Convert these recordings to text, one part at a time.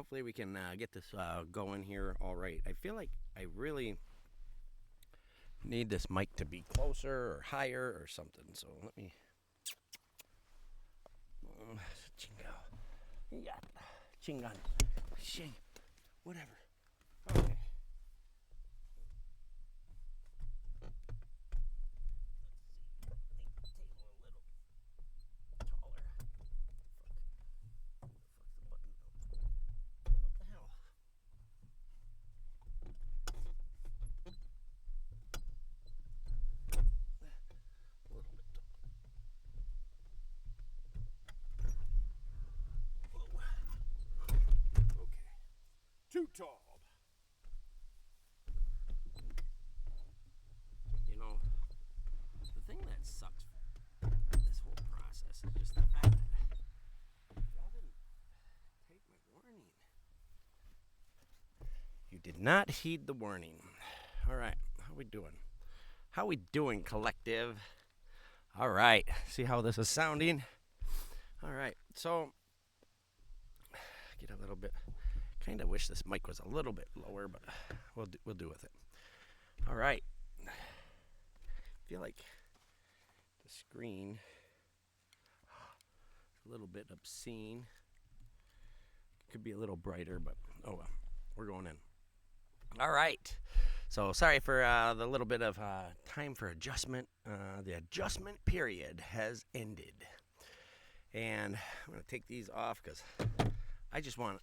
Hopefully we can get this going here all right. I feel like I really need this mic to be closer or higher or something. So let me... Chinga. Yeah. Chingan. Shing. Whatever. Okay. Too tall. You know, the thing that sucks this whole process is just the fact that y'all didn't take my warning. You did not heed the warning. All right, how we doing? How we doing, collective? All right, see how this is sounding? All right, so get a little bit. Kind of wish this mic was a little bit lower, but we'll do with it. All right. I feel like the screen is a little bit obscene. Could be a little brighter, but oh well. We're going in. All right. So sorry for the little bit of time for adjustment. The adjustment period has ended. And I'm going to take these off because I just want...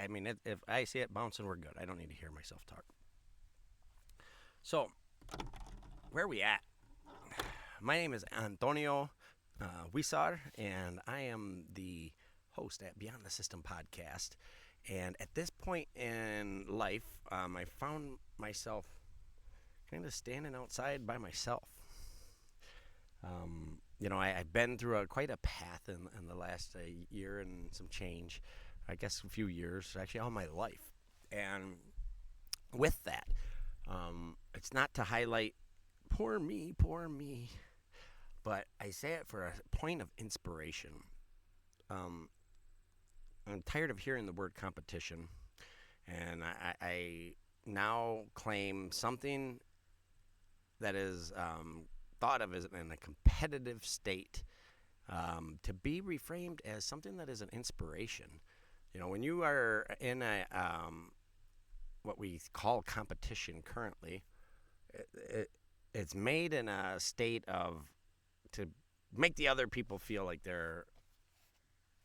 I mean, if I see it bouncing, we're good. I don't need to hear myself talk. So, where are we at? My name is Antonio Huizar, and I am the host at Beyond the System podcast. And at this point in life, I found myself kind of standing outside by myself. I've been through quite a path in the last year and some change. I guess a few years, actually all my life. And with that, it's not to highlight poor me, but I say it for a point of inspiration. I'm tired of hearing the word competition, and I now claim something that is thought of as in a competitive state to be reframed as something that is an inspiration. You know, when you are in a what we call competition currently, it's made in a state of to make the other people feel like they're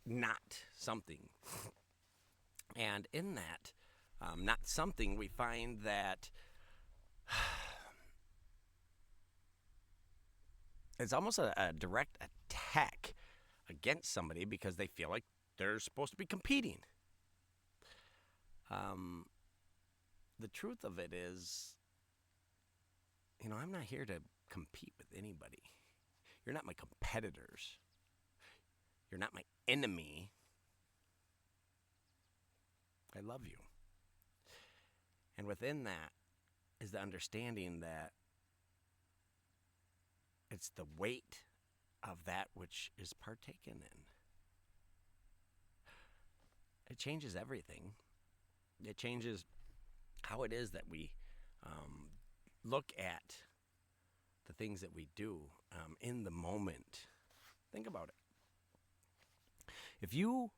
not something. And in that, not something, we find that it's almost a direct attack against somebody because they feel like they're supposed to be competing. The truth of it is, I'm not here to compete with anybody. You're not my competitors. You're not my enemy. I love you. And within that is the understanding that it's the weight of that which is partaken in. It changes everything. It changes how it is that we look at the things that we do in the moment. Think about it. If you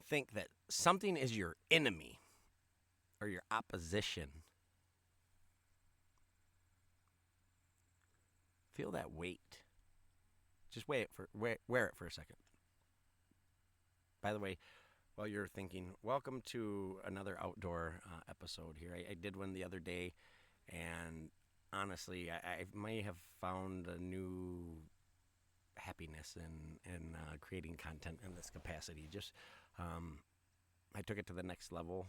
think that something is your enemy or your opposition, feel that weight. Just wear it for a second. By the way, while you're thinking, welcome to another outdoor episode here. I did one the other day, and honestly, I may have found a new happiness in creating content in this capacity. Just, I took it to the next level,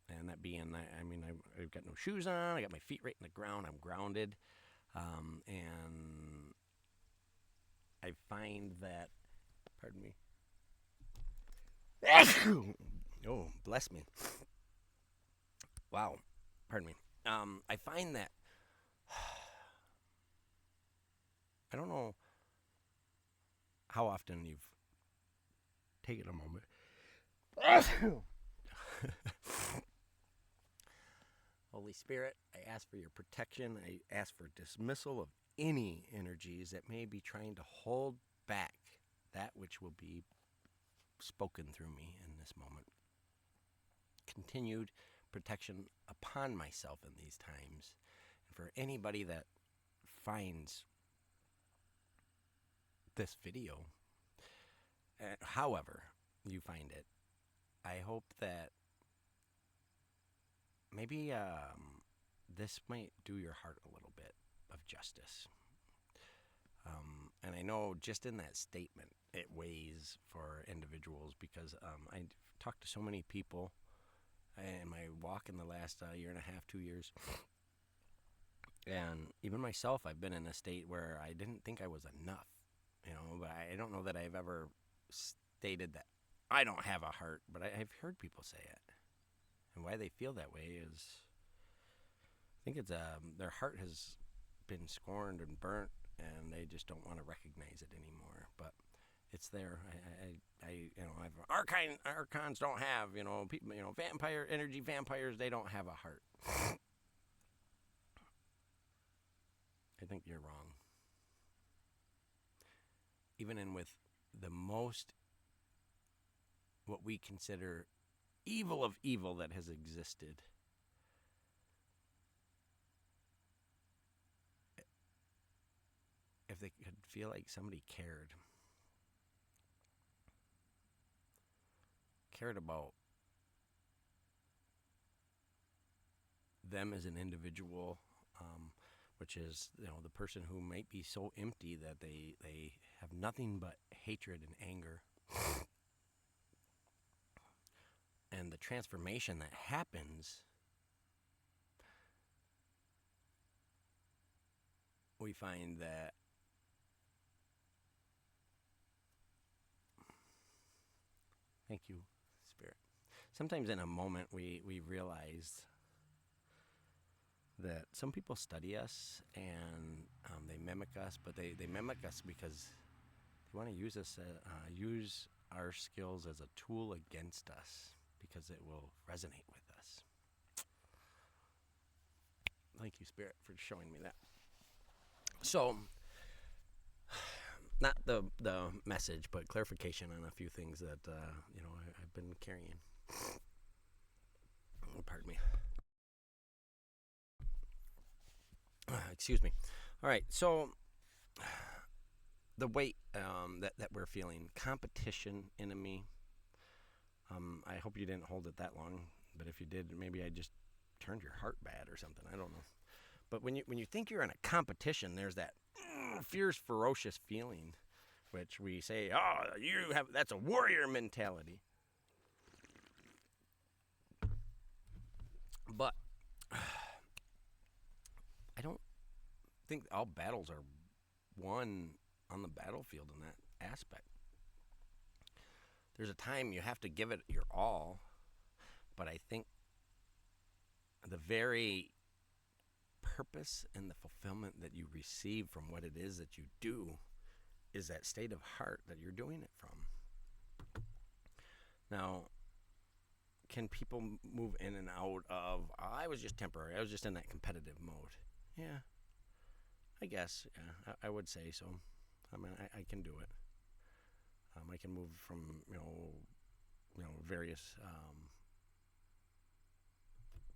and that being, I've got no shoes on, I got my feet right in the ground, I'm grounded, and I find that, pardon me, oh, bless me. Wow, pardon me. I find that I don't know how often you've taken a moment Holy Spirit, I ask for your protection. I ask for dismissal of any energies that may be trying to hold back that which will be spoken through me in this moment. Continued protection upon myself in these times. And for anybody that finds this video, however you find it, I hope that maybe this might do your heart a little bit of justice. And I know just in that statement, it weighs for individuals because I talked to so many people in my walk in the last year and a half, 2 years. And even myself, I've been in a state where I didn't think I was enough, but I don't know that I've ever stated that I don't have a heart, but I've heard people say it. And why they feel that way is, I think it's their heart has been scorned and burnt, and they just don't want to recognize it anymore. But it's there. Archons don't have, people, vampire energy vampires. They don't have a heart. I think you're wrong. Even in with the most, what we consider evil of evil that has existed, if they could feel like somebody cared about them as an individual, which is, the person who might be so empty that they have nothing but hatred and anger. And the transformation that happens, we find that thank you, Spirit. Sometimes in a moment we realize that some people study us and they mimic us, but they mimic us because they want to use us, use our skills as a tool against us, because it will resonate with us. Thank you, Spirit, for showing me that. So, not the message, but clarification on a few things that I've been carrying. Pardon me. Excuse me. All right, so the weight that we're feeling, competition, enemy. I hope you didn't hold it that long, but if you did, maybe I just turned your heart bad or something. I don't know. But when you think you're in a competition, there's that fierce, ferocious feeling, which we say, that's a warrior mentality. But I don't think all battles are won on the battlefield in that aspect. There's a time you have to give it your all, but I think the very purpose and the fulfillment that you receive from what it is that you do is that state of heart that you're doing it from. Now, can people move in and out of, I was just temporary, I was just in that competitive mode? Yeah, I guess, yeah, I would say so. I mean, I can do it. I can move from, various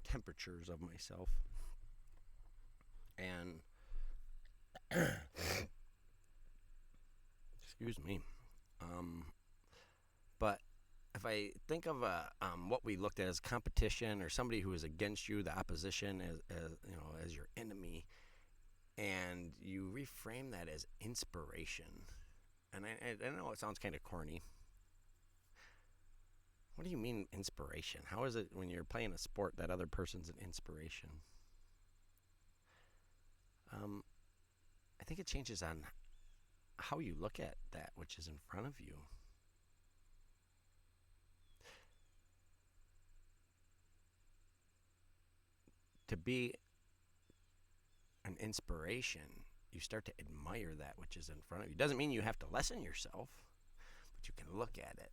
temperatures of myself. And, excuse me, but if I think of what we looked at as competition, or somebody who is against you, the opposition, as your enemy, and you reframe that as inspiration, and I know it sounds kind of corny. What do you mean inspiration? How is it when you're playing a sport that other person's an inspiration? I think it changes on how you look at that which is in front of you. To be an inspiration, you start to admire that which is in front of you. Doesn't mean you have to lessen yourself, but you can look at it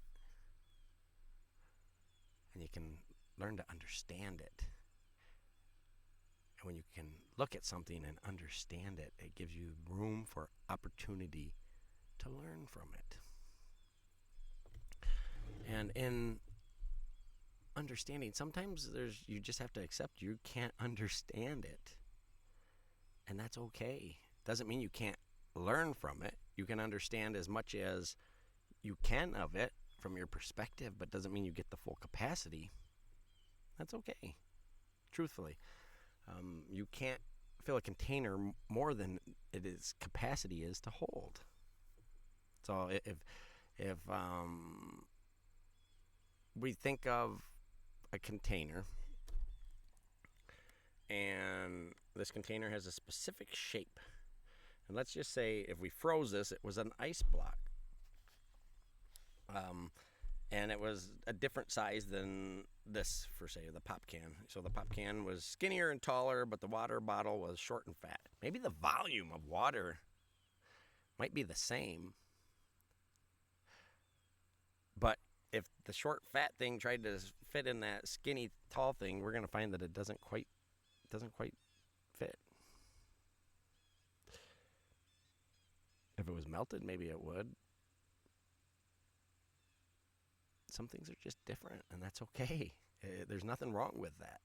and you can learn to understand it. And when you can look at something and understand it, it gives you room for opportunity to learn from it. And in understanding, sometimes you just have to accept you can't understand it. And that's okay. Doesn't mean you can't learn from it. You can understand as much as you can of it from your perspective, but doesn't mean you get the full capacity. That's okay. Truthfully. You can't fill a container more than it is capacity is to hold. So if we think of a container, and this container has a specific shape, and let's just say if we froze this, it was an ice block, and it was a different size than this, for say the pop can. So the pop can was skinnier and taller, but the water bottle was short and fat. Maybe the volume of water might be the same, but if the short fat thing tried to fit in that skinny tall thing, we're going to find that it doesn't quite fit. If it was melted, maybe it would. Some things are just different, and that's okay. There's nothing wrong with that.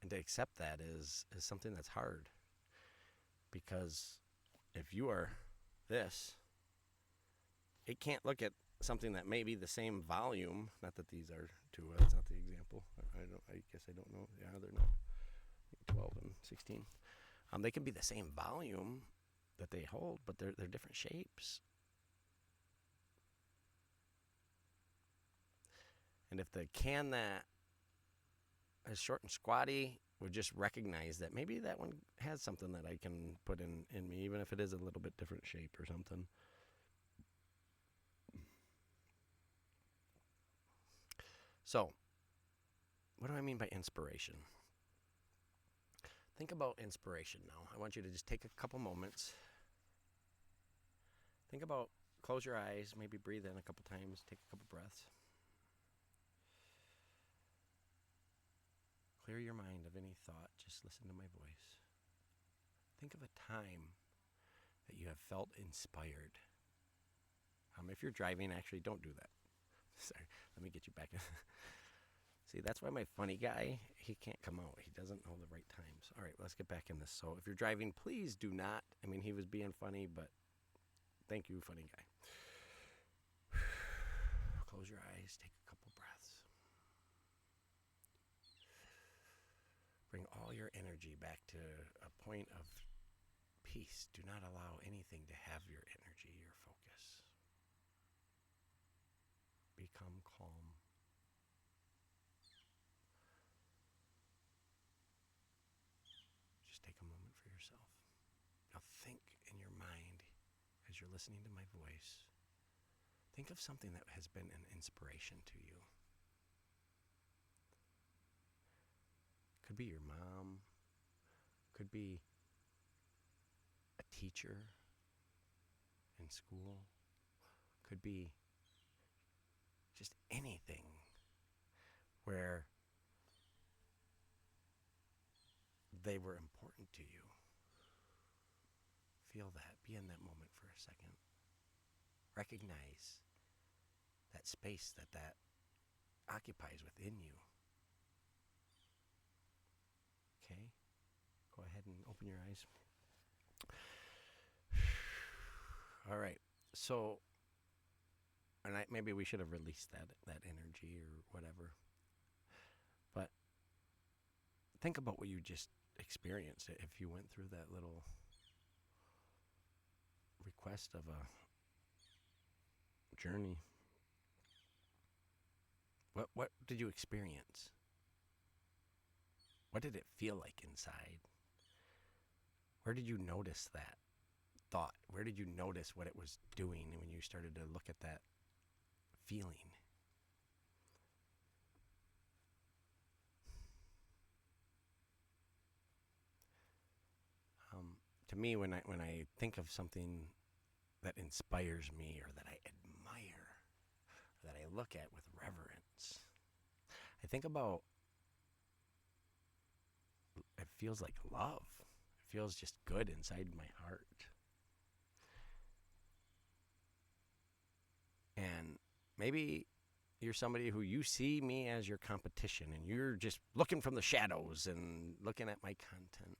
And to accept that is something that's hard. Because if you are this, it can't look at something that may be the same volume. Not that these are two. That's not the example. I guess I don't know. Yeah, they're not. 12 and 16. They can be the same volume that they hold, but they're different shapes. And if the can that is short and squatty would just recognize that maybe that one has something that I can put in me, even if it is a little bit different shape or something. So, what do I mean by inspiration? Think about inspiration now. I want you to just take a couple moments. Think about, close your eyes, maybe breathe in a couple times, take a couple breaths. Clear your mind of any thought, just listen to my voice. Think of a time that you have felt inspired. If you're driving, actually, don't do that. Sorry, let me get you back. See, that's why my funny guy, he can't come out. He doesn't know the right times. All right, let's get back in this. So if you're driving, please do not. He was being funny, but thank you, funny guy. Close your eyes, take a couple breaths. Bring all your energy back to a point of peace. Do not allow anything to have your energy, your focus. Become calm. Just take a moment for yourself. Now think in your mind, as you're listening to my voice, think of something that has been an inspiration to you. Could be your mom, could be a teacher in school, could be just anything where they were important to you. Feel that. Be in that moment for a second. Recognize that space that occupies within you. Okay? Go ahead and open your eyes. All right. So, and maybe we should have released that energy or whatever. But think about what you just experienced. If you went through that little request of a journey, what did you experience? What did it feel like inside? Where did you notice that thought? Where did you notice what it was doing when you started to look at that feeling? To me, when I think of something that inspires me or that I admire, that I look at with reverence. I think about, it feels like love. It feels just good inside my heart. And maybe you're somebody who you see me as your competition and you're just looking from the shadows and looking at my content.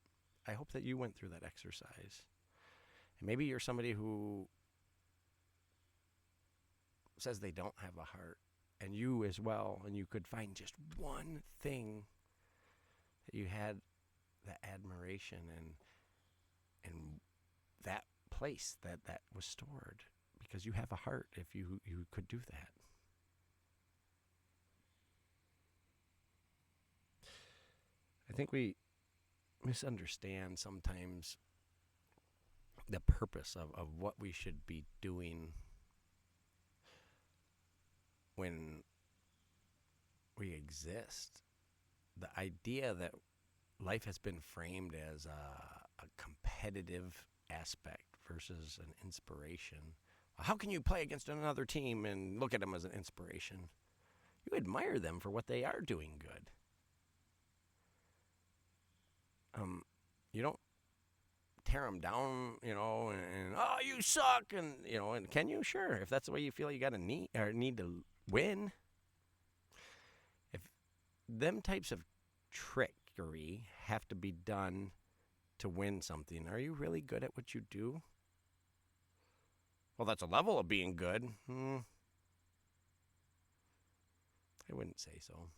I hope that you went through that exercise. And maybe you're somebody who says they don't have a heart, and you as well, and you could find just one thing that you had that admiration and that place that was stored, because you have a heart if you could do that. I think we misunderstand sometimes the purpose of what we should be doing when we exist. The idea that life has been framed as a competitive aspect versus an inspiration. How can you play against another team and look at them as an inspiration? You admire them for what they are doing good. You don't tear them down, and oh, you suck, and can you? Sure, if that's the way you feel, you got to need to win. If them types of trickery have to be done to win something, are you really good at what you do? Well, that's a level of being good. I wouldn't say so.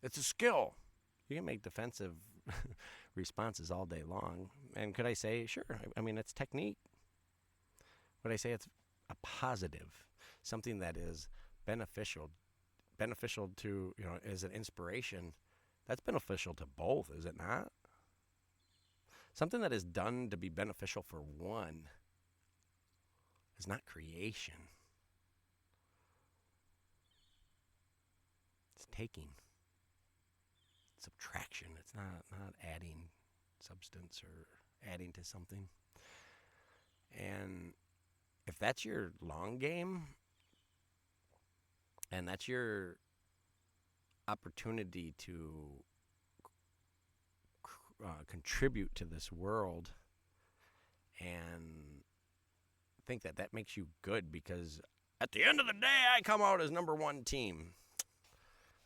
It's a skill. You can make defensive responses all day long. And could I say, sure, I mean, it's technique. Would I say it's a positive, something that is beneficial to, is an inspiration? That's beneficial to both, is it not? Something that is done to be beneficial for one is not creation. It's taking. Subtraction. It's not adding substance or adding to something. And if that's your long game, and that's your opportunity to contribute to this world, and think that makes you good because at the end of the day I come out as number one team,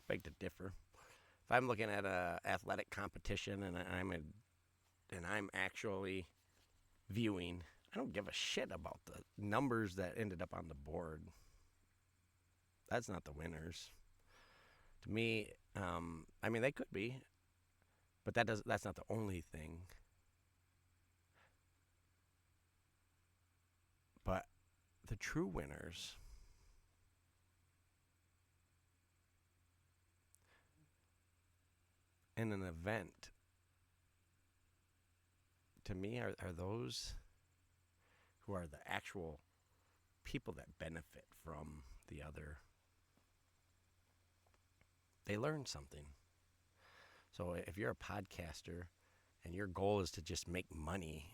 beg to differ. If I'm looking at a athletic competition and I'm actually viewing, I don't give a shit about the numbers that ended up on the board. That's not the winners. To me, I mean, they could be, but that's not the only thing. But the true winners in an event, to me, are those who are the actual people that benefit from the other. They learn something. So if you're a podcaster and your goal is to just make money,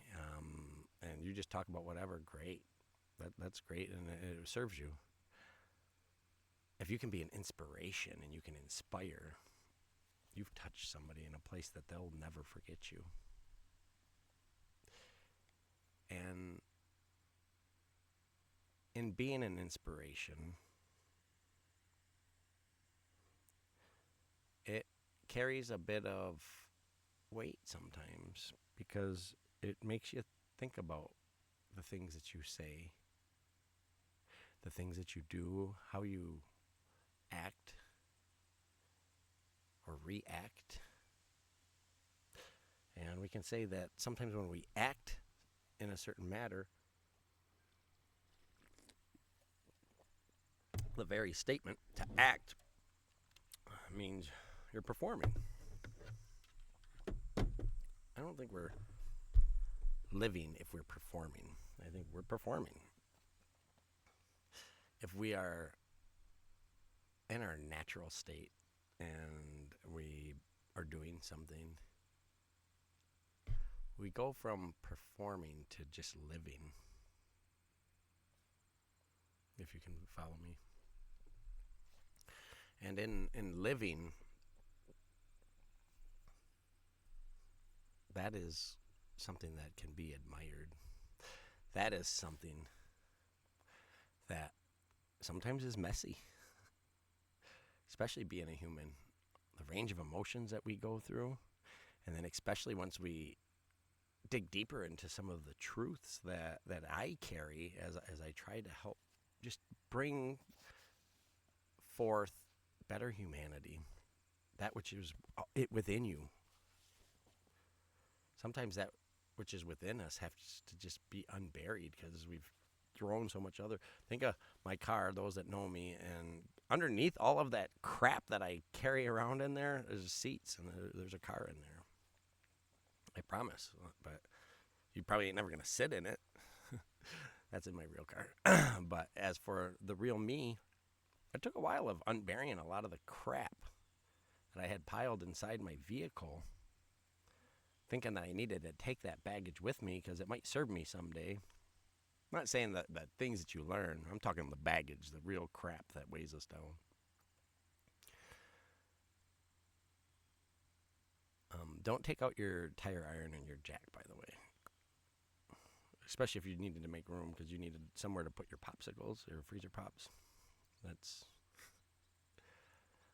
and you just talk about whatever, great. That's great, and it serves you. If you can be an inspiration and you can inspire, you've touched somebody in a place that they'll never forget you. And in being an inspiration, it carries a bit of weight sometimes because it makes you think about the things that you say, the things that you do, how you act or react. And we can say that sometimes when we act in a certain matter, the very statement to act means you're performing. I don't think we're living if we're performing. I think we're performing. If we are in our natural state and we are doing something, we go from performing to just living. if you can follow me. And in living, that is something that can be admired. That is something that sometimes is messy, especially being a human. The range of emotions that we go through, and then especially once we dig deeper into some of the truths that I carry as I try to help just bring forth better humanity, that which is it within you. Sometimes that which is within us has to just be unburied because we've thrown so much other. Think of my car, those that know me, and underneath all of that crap that I carry around in there, there's seats and there's a car in there. I promise, but you probably ain't never gonna sit in it. That's in my real car. But as for the real me, it took a while of unburying a lot of the crap that I had piled inside my vehicle, thinking that I needed to take that baggage with me because it might serve me someday. I'm not saying that the things that you learn. I'm talking the baggage, the real crap that weighs us down. Don't take out your tire iron and your jack, by the way. Especially if you needed to make room because you needed somewhere to put your popsicles or freezer pops.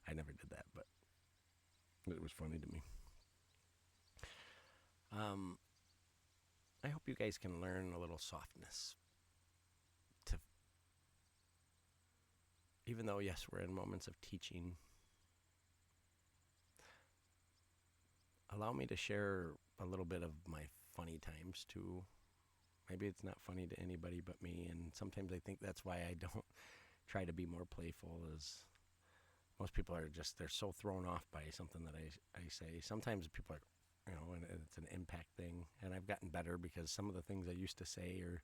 I never did that, but it was funny to me. I hope you guys can learn a little softness. Even though, yes, we're in moments of teaching, allow me to share a little bit of my funny times too. Maybe it's not funny to anybody but me, and sometimes I think that's why I don't try to be more playful, as most people are just, they're so thrown off by something that I say. Sometimes people are, and it's an impact thing, and I've gotten better because some of the things I used to say, or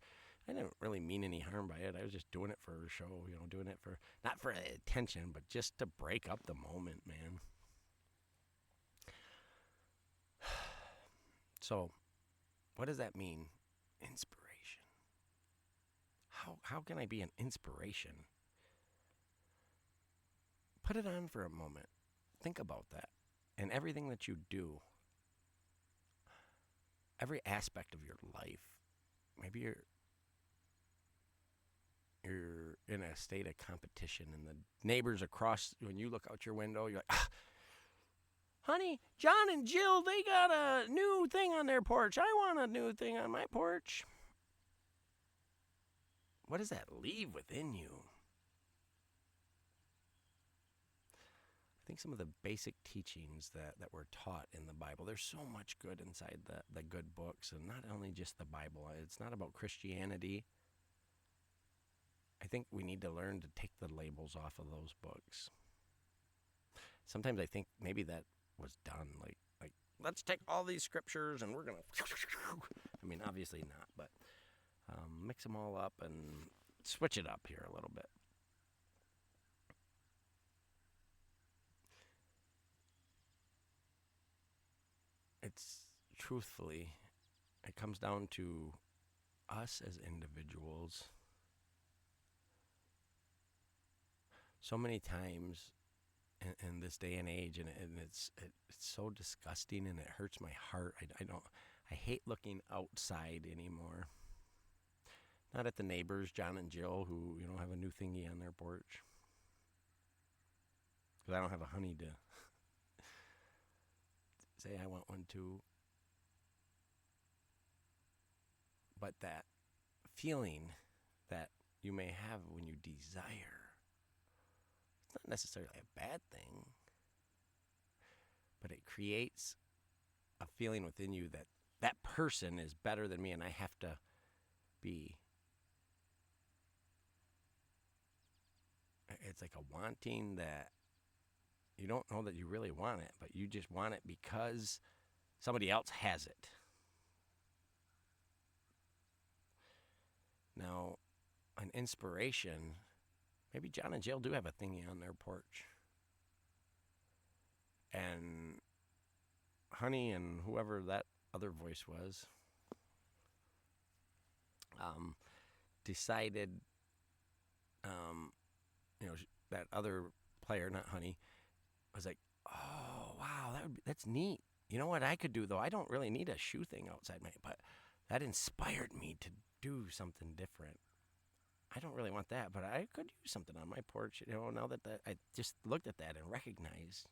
I didn't really mean any harm by it. I was just doing it for a show, doing it for, not for attention, but just to break up the moment, man. So, what does that mean? Inspiration. How can I be an inspiration? Put it on for a moment. Think about that. And everything that you do, every aspect of your life, maybe you're in a state of competition, and the neighbors across, when you look out your window, you're like, honey, John and Jill, they got a new thing on their porch. I want a new thing on my porch. What does that leave within you? I think some of the basic teachings that were taught in the Bible, there's so much good inside the good books, and not only just the Bible. It's not about Christianity. I think we need to learn to take the labels off of those books. Sometimes I think maybe that was done, like let's take all these scriptures and we're going to, I mean, obviously not, but mix them all up and switch it up here a little bit. It's truthfully, it comes down to us as individuals. So many times in this day and age, and it's so disgusting, and it hurts my heart. I hate looking outside anymore. Not at the neighbors, John and Jill, who have a new thingy on their porch, because I don't have a honey to say I want one too. But that feeling that you may have when you desire, it's not necessarily a bad thing, but it creates a feeling within you that that person is better than me, and I have to be. It's like a wanting that you don't know that you really want it, but you just want it because somebody else has it. Now, an inspiration, maybe John and Jill do have a thingy on their porch. And Honey and whoever that other voice was decided um, that other player, not Honey, was like, "Oh wow, that's neat." You know what I could do though? I don't really need a shoe thing outside my, but that inspired me to do something different. I don't really want that, but I could use something on my porch. Now that I just looked at that and recognized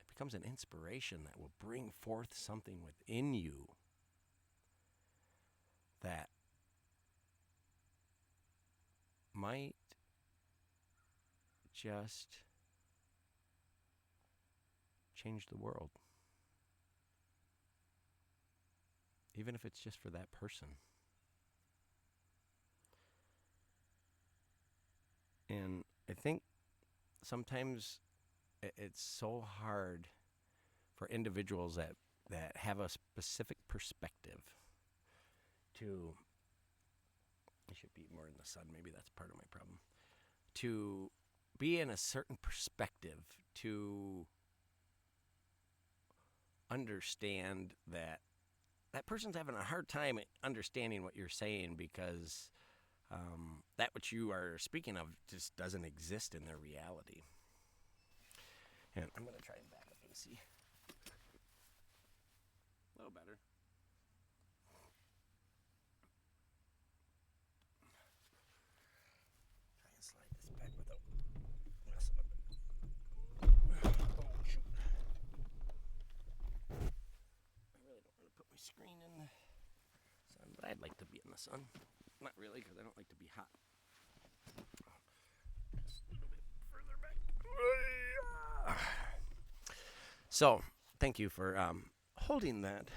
it becomes an inspiration that will bring forth something within you that might just change the world, even if it's just for that person. And I think sometimes it's so hard for individuals that have a specific perspective to, I should be more in the sun, maybe that's part of my problem, to be in a certain perspective, to understand that that person's having a hard time understanding what you're saying because that which you are speaking of just doesn't exist in their reality. And I'm going to try and back up and see. A little better. Try and slide this back without messing up it. Oh, shoot. I really don't want to put my screen in the sun, but I'd like to be in the sun. Not really, because I don't like to be hot. Just a little bit further back. So, thank you for holding that.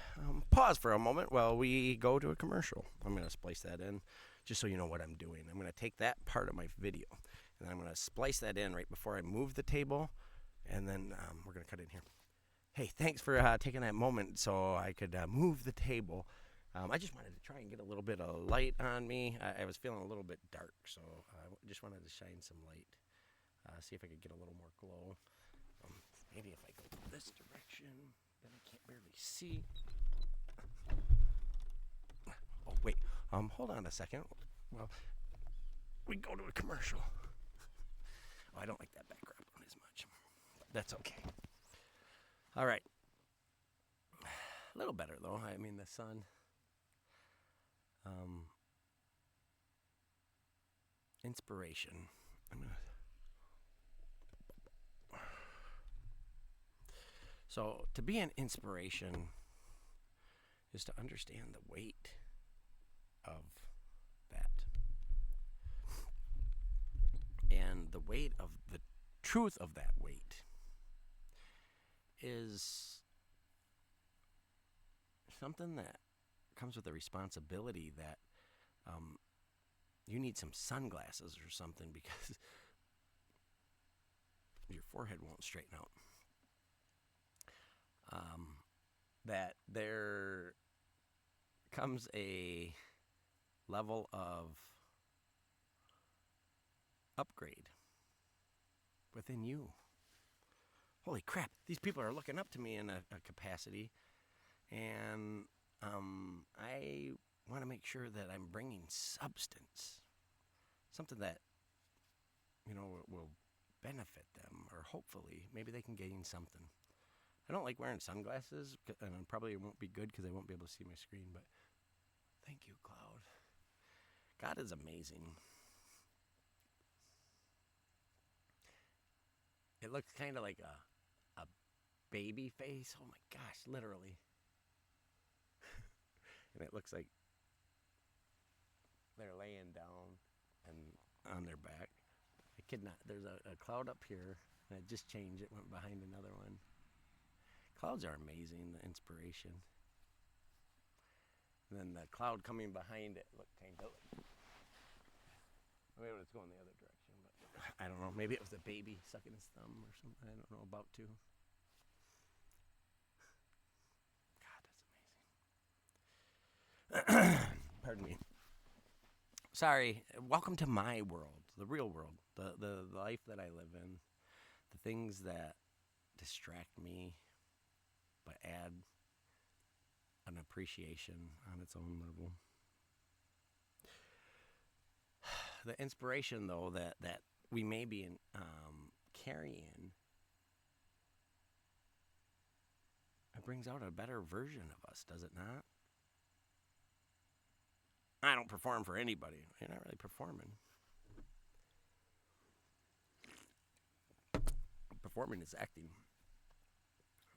Pause for a moment while we go to a commercial. I'm going to splice that in just so you know what I'm doing. I'm going to take that part of my video and then I'm going to splice that in right before I move the table, and then we're going to cut in here. Hey, thanks for taking that moment so I could move the table. I just wanted to try and get a little bit of light on me. I was feeling a little bit dark, so I just wanted to shine some light. See if I could get a little more glow. Maybe if I go this direction, then I can't barely see. Oh, wait. Hold on a second. Well, we go to a commercial. Oh, I don't like that background one as much. That's okay. All right. A little better, though. I mean, the sun. Inspiration. So, to be an inspiration is to understand the weight of that. And the weight of the truth of that weight is something that comes with a responsibility that you need some sunglasses or something because your forehead won't straighten out. That there comes a level of upgrade within you. Holy crap, these people are looking up to me in a capacity, and I want to make sure that I'm bringing substance, something that, will benefit them, or hopefully, maybe they can gain something. I don't like wearing sunglasses, and probably it won't be good because I won't be able to see my screen, but thank you, Cloud. God is amazing. It looks kind of like a baby face. Oh my gosh, literally. And it looks like they're laying down and on their back. I kid not. There's a cloud up here, and it just changed. It went behind another one. Clouds are amazing, the inspiration. And then the cloud coming behind it looked kind of like, maybe it's going the other direction, but I don't know. Maybe it was a baby sucking his thumb or something. I don't know about too. God, that's amazing. Pardon me. Sorry. Welcome to my world, the real world, the life that I live in, the things that distract me but add an appreciation on its own level. the inspiration, though, that we may be carrying, it brings out a better version of us, does it not? I don't perform for anybody. You're not really performing. Performing is acting.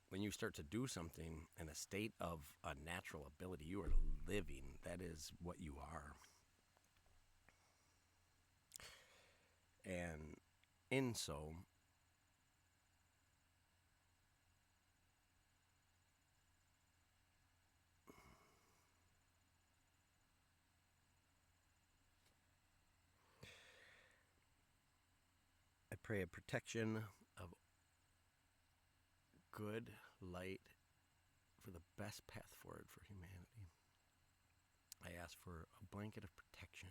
When you start to do something in a state of a natural ability, you are living. That is what you are. And in so, I pray a protection of good light for the best path forward for humanity. I ask for a blanket of protection.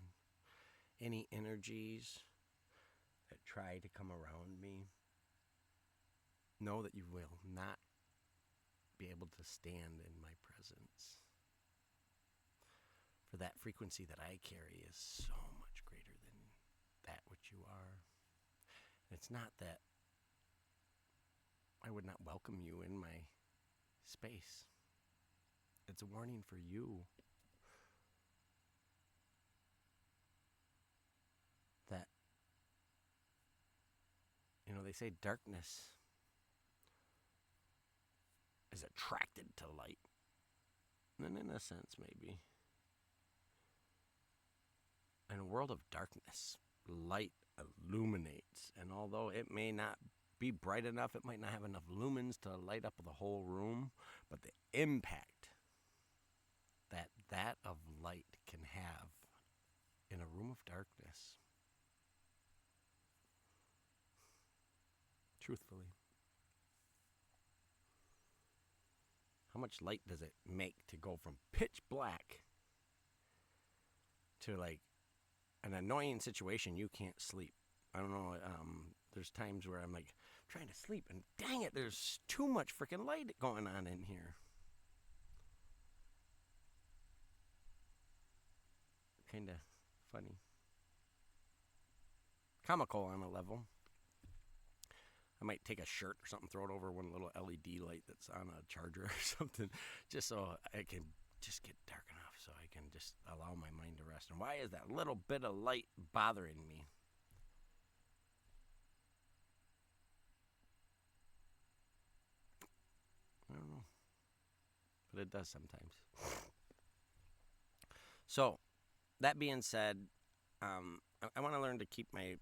Any energies that try to come around me, know that you will not be able to stand in my presence. For that frequency that I carry is so much greater than that which you are. It's not that I would not welcome you in my space. It's a warning for you that, they say darkness is attracted to light. And in a sense, maybe. In a world of darkness, light illuminates. And although it may not be bright enough, it might not have enough lumens to light up the whole room, but the impact that of light can have in a room of darkness, truthfully, how much light does it make to go from pitch black to like an annoying situation you can't sleep? I don't know, there's times where I'm like trying to sleep and dang it, there's too much freaking light going on in here. Kind of funny. Comical on a level. I might take a shirt or something, throw it over one little LED light that's on a charger or something, just so I can just get dark enough so I can just allow my mind to rest. And why is that little bit of light bothering me? I don't know. But it does sometimes. So, that being said, I want to learn to keep my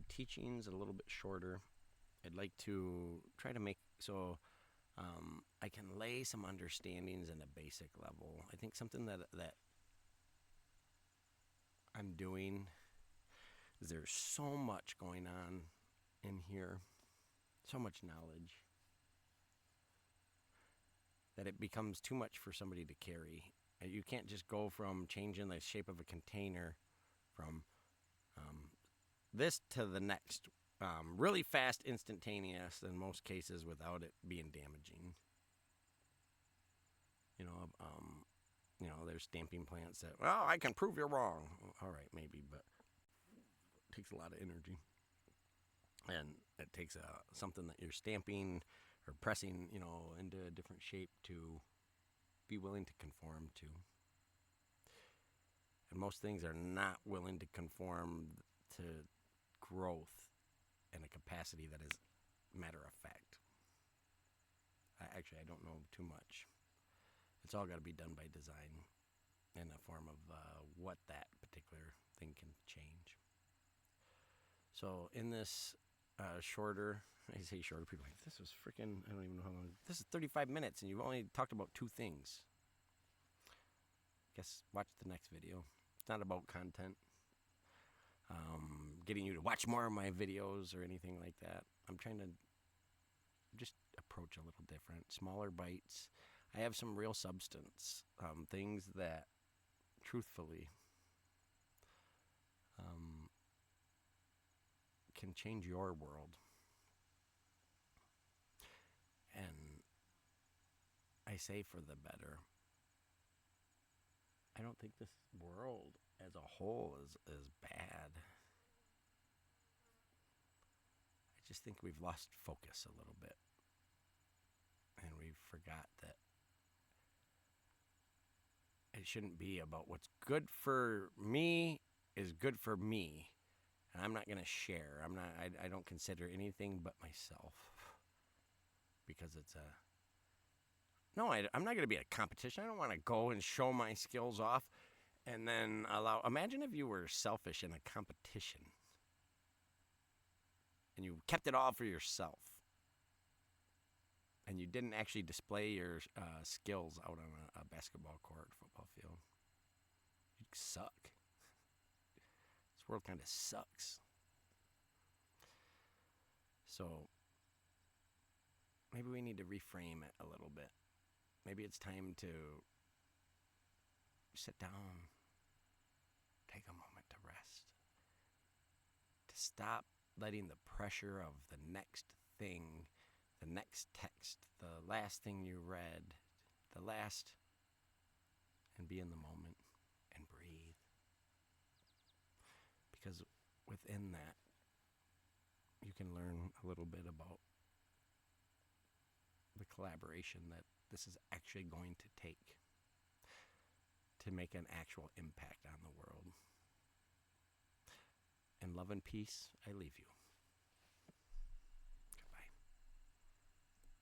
teachings a little bit shorter. I'd like to try to make so I can lay some understandings in a basic level. I think something that I'm doing is there's so much going on in here, so much knowledge, that it becomes too much for somebody to carry. You can't just go from changing the shape of a container from this to the next really fast, instantaneous in most cases without it being damaging. There's stamping plants that, well, I can prove you're wrong. All right, maybe, but it takes a lot of energy. And it takes something that you're stamping or pressing, into a different shape to be willing to conform to. And most things are not willing to conform to growth in a capacity that is matter of fact. I don't know too much. It's all got to be done by design in a form of what that particular thing can change. So in this shorter, I say shorter, people are like, this was freaking, I don't even know how long. This is 35 minutes and you've only talked about 2 things. Guess watch the next video. It's not about content. Getting you to watch more of my videos or anything like that. I'm trying to just approach a little different. Smaller bites. I have some real substance. Things that, truthfully, can change your world. And I say for the better. I don't think this world as a whole is bad. just think we've lost focus a little bit. And we forgot that it shouldn't be about what's good for me is good for me. And I'm not going to share. I don't consider anything but myself. Because it's I'm not going to be a competition. I don't want to go and show my skills off and then imagine if you were selfish in a competition and you kept it all for yourself and you didn't actually display your skills out on a basketball court, football field. You'd suck. This world kind of sucks. So maybe we need to reframe it a little bit. Maybe it's time to sit down, take a moment to rest, to stop letting the pressure of the next thing, the next text, the last thing you read, and be in the moment and breathe. Because within that, you can learn a little bit about the collaboration that this is actually going to take to make an actual impact on the world. In love and peace, I leave you.